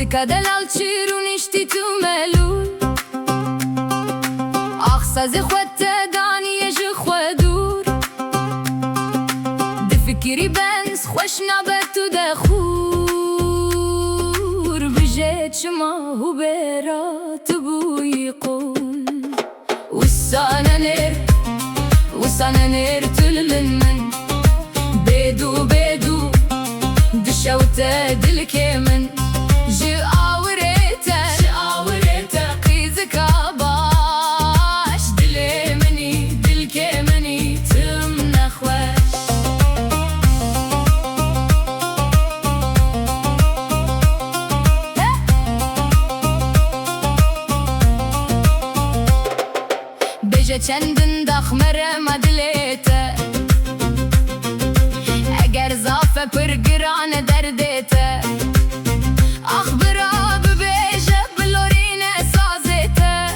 Muzica de l'alciruni știi tu melul Axsa zi خوته دانی جه خودور دفکری بنز خوش نبتو دخور بجيت شما هو برات بوي قول وسانا نير تلمن من بيدو دشوته دلكمن جي آوريته قيزك باش دلكمني تمنا خوش بجه چندن دخمره مدلیته اگر زافه پرگرانه دردیته اخبرا ببیجه بلورینه سازیته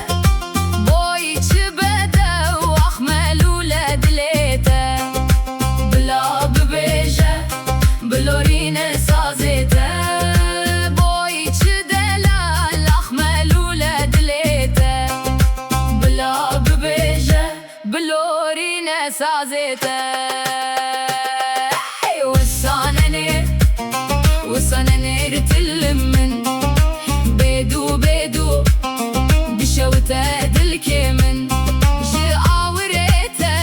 بوی چه بده و اخملوله دلیته بلا ببیجه بلورینه سازیته بوی چه دلال اخملوله دلیته بلا ببیجه بلورینه سازیته وسانا نير تلمن بيدو بشوته دلكمن جي آوريته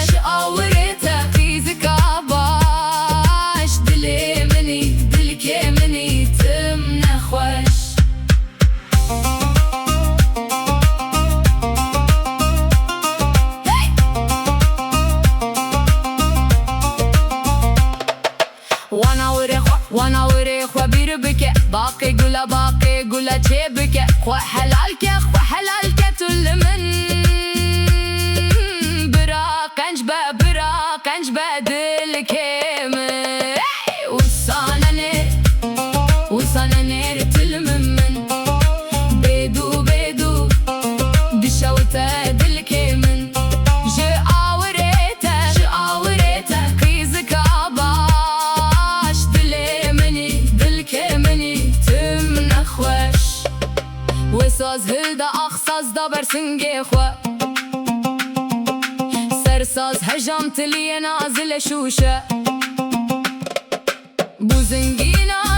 قيزك باش دلكمني تمنا خوش وانا وري خو بير بك باقي قولا چه بك خو حلالك تلمن برا قنج دلكمن وسانا نير تلمن بيدو دشوته دلكمن جي آوريته قيزك باش دلكمني تمنا خوش وساز هلدا اخساز دا برسنگه خو سرساز هجام تلی نازل شوشه بوزنگینا